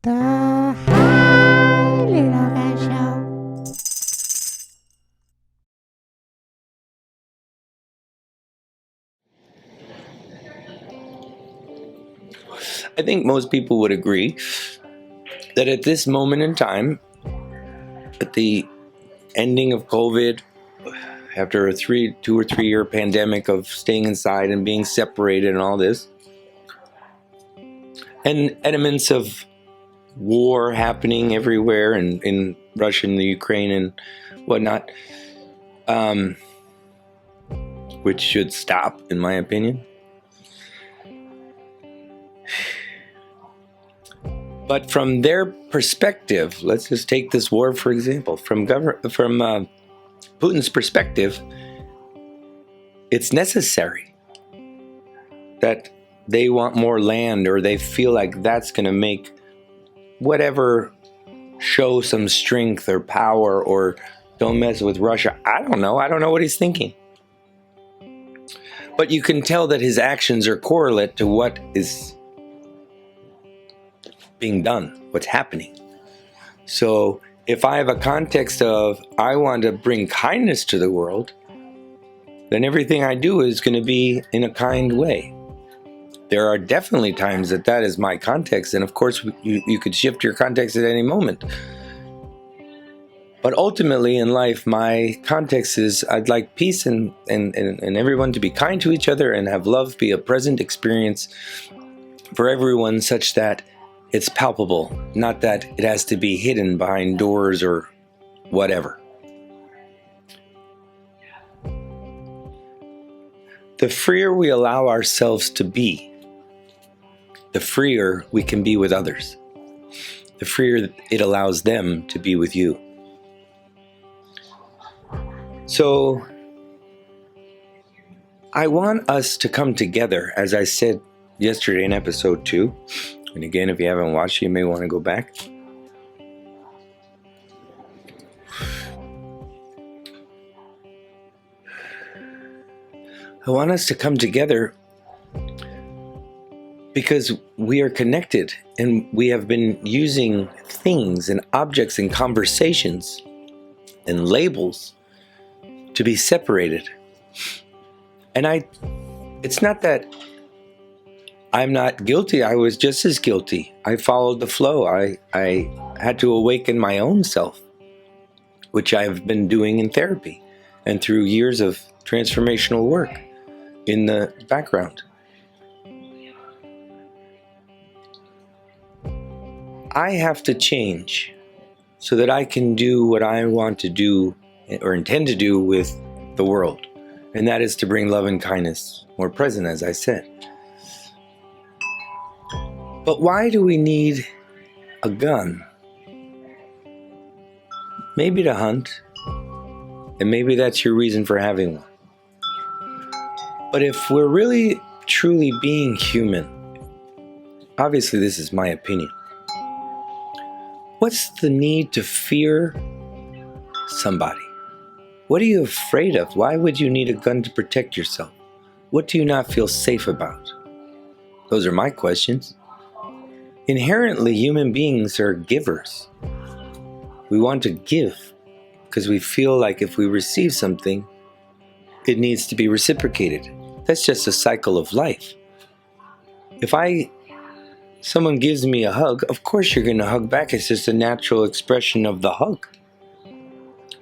The Hi Little Guy Show. I think most people would agree that at this moment in time, at the ending of COVID, after a 2 or 3 year pandemic of staying inside and being separated and all this, and elements of war happening everywhere and in Russia and the Ukraine and whatnot, which should stop, in my opinion. But from their perspective, let's just take this war for example. From Putin's perspective, it's necessary that they want more land, or they feel like that's going to make whatever show some strength or power, or don't mess with Russia. I don't know what he's thinking. But you can tell that his actions are correlate to what is being done, what's happening. So if I have a context of I want to bring kindness to the world, then everything I do is going to be in a kind way. There are definitely times that is my context, and of course you could shift your context at any moment. But ultimately in life, my context is I'd like peace and everyone to be kind to each other and have love be a present experience for everyone, such that it's palpable, not that it has to be hidden behind doors or whatever. The freer we allow ourselves to be, the freer we can be with others. The freer it allows them to be with you. So I want us to come together, as I said yesterday in episode 2. And again, if you haven't watched it, you may want to go back. I want us to come together because we are connected, and we have been using things and objects and conversations and labels to be separated. And it's not that I'm not guilty. I was just as guilty. I followed the flow. I had to awaken my own self, which I've been doing in therapy and through years of transformational work in the background. I have to change so that I can do what I want to do or intend to do with the world. And that is to bring love and kindness more present, as I said. But why do we need a gun? Maybe to hunt, and maybe that's your reason for having one. But if we're really truly being human, obviously this is my opinion, what's the need to fear somebody? What are you afraid of? Why would you need a gun to protect yourself? What do you not feel safe about? Those are my questions. Inherently, human beings are givers. We want to give because we feel like if we receive something, it needs to be reciprocated. That's just a cycle of life. If someone gives me a hug, of course you're going to hug back. It's just a natural expression of the hug.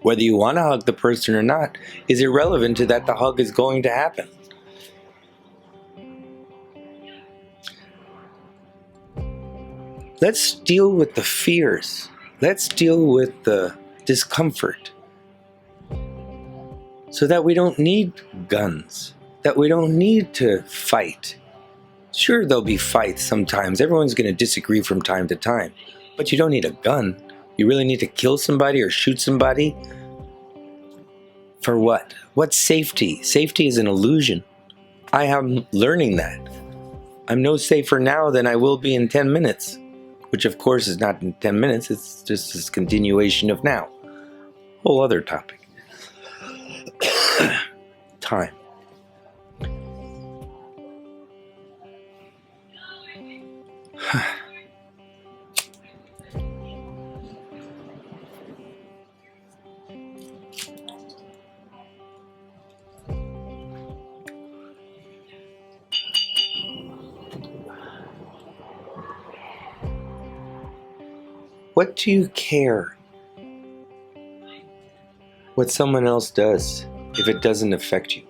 Whether you want to hug the person or not is irrelevant to that the hug is going to happen. Let's deal with the fears. Let's deal with the discomfort so that we don't need guns, that we don't need to fight. Sure, there'll be fights sometimes. Everyone's going to disagree from time to time, but you don't need a gun. You really need to kill somebody or shoot somebody? For what? What's safety? Safety is an illusion. I am learning that. I'm no safer now than I will be in 10 minutes. Which of course is not in 10 minutes, it's just this continuation of now. Whole other topic. Time. What do you care what someone else does if it doesn't affect you?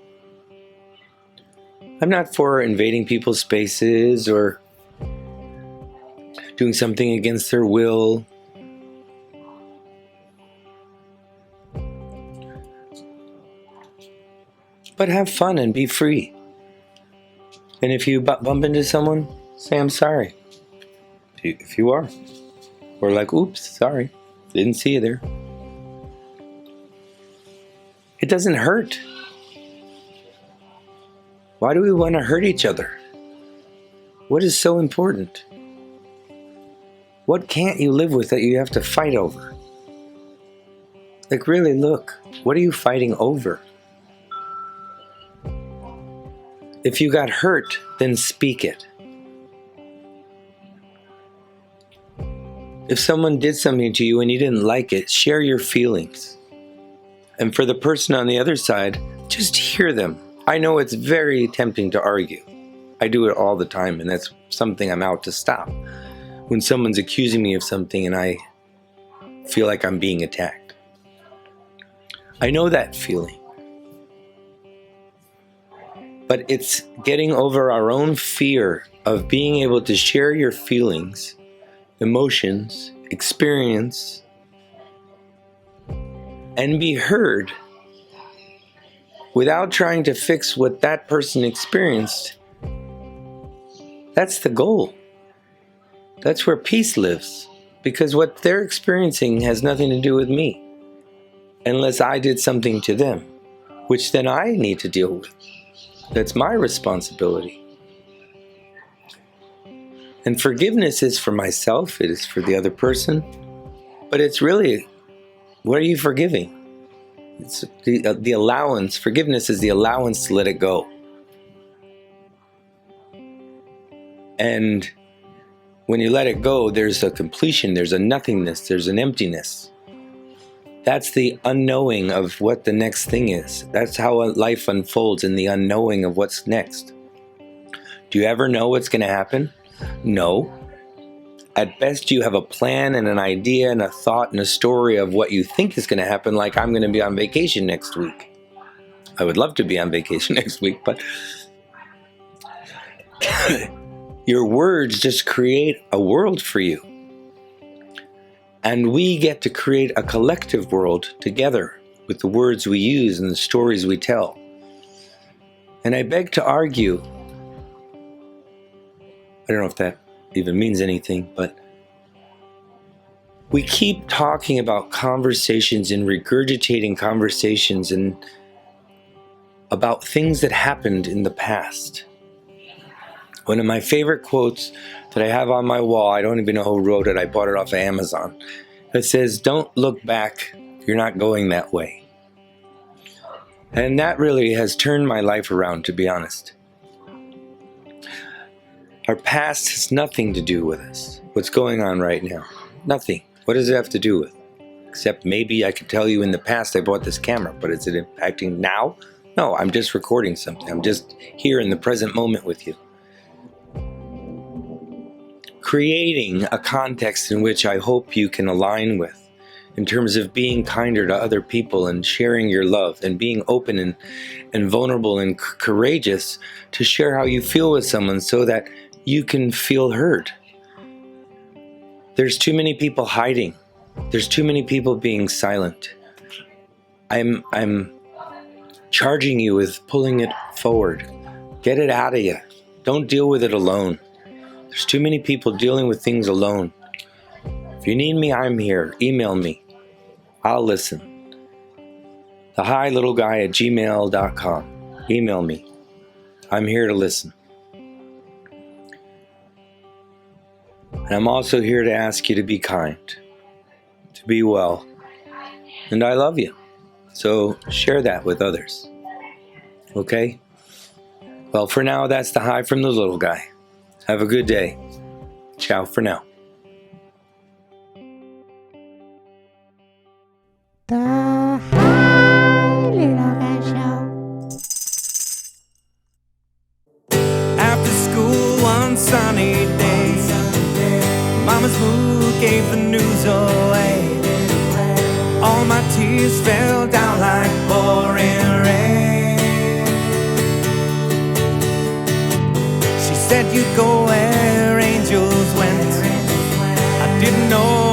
I'm not for invading people's spaces or doing something against their will. But have fun and be free. And if you bump into someone, say I'm sorry. If you are. Or like, oops, sorry. Didn't see you there. It doesn't hurt. Why do we want to hurt each other? What is so important? What can't you live with that you have to fight over? Like, really look, what are you fighting over? If you got hurt, then speak it. If someone did something to you and you didn't like it, share your feelings. And for the person on the other side, just hear them. I know it's very tempting to argue. I do it all the time, and that's something I'm out to stop. When someone's accusing me of something and I feel like I'm being attacked. I know that feeling. But it's getting over our own fear of being able to share your feelings, emotions, experience, and be heard without trying to fix what that person experienced. That's the goal. That's where peace lives, because what they're experiencing has nothing to do with me, unless I did something to them, which then I need to deal with. That's my responsibility. And forgiveness is for myself, it is for the other person, but it's really, what are you forgiving? It's the allowance. Forgiveness is the allowance to let it go. And when you let it go, there's a completion, there's a nothingness, there's an emptiness. That's the unknowing of what the next thing is. That's how life unfolds, in the unknowing of what's next. Do you ever know what's going to happen? No. At best, you have a plan and an idea and a thought and a story of what you think is going to happen, like I'm going to be on vacation next week. I would love to be on vacation next week, but your words just create a world for you. And we get to create a collective world together with the words we use and the stories we tell. And I beg to argue, I don't know if that even means anything, but we keep talking about conversations and regurgitating conversations and about things that happened in the past. One of my favorite quotes that I have on my wall, I don't even know who wrote it, I bought it off of Amazon. It says, "Don't look back, you're not going that way." And that really has turned my life around, to be honest. Our past has nothing to do with us. What's going on right now? Nothing. What does it have to do with? Except maybe I could tell you in the past I bought this camera, but is it impacting now? No, I'm just recording something. I'm just here in the present moment with you. Creating a context in which I hope you can align with, in terms of being kinder to other people and sharing your love and being open and vulnerable and courageous to share how you feel with someone so that you can feel heard. There's too many people hiding. There's too many people being silent. I'm charging you with pulling it forward. Get it out of you. Don't deal with it alone. There's too many people dealing with things alone. If you need me, I'm here. Email me. I'll listen. thehilittleguy@gmail.com. Email me. I'm here to listen. And I'm also here to ask you to be kind, to be well. And I love you. So share that with others. Okay? Well, for now, that's the hi from the little guy. Have a good day. Ciao for now. The Highly Logan Show. After school one sunny day, Mama's mood gave the news away. All my tears fell down like pouring rain. She said you'd go where angels went. I didn't know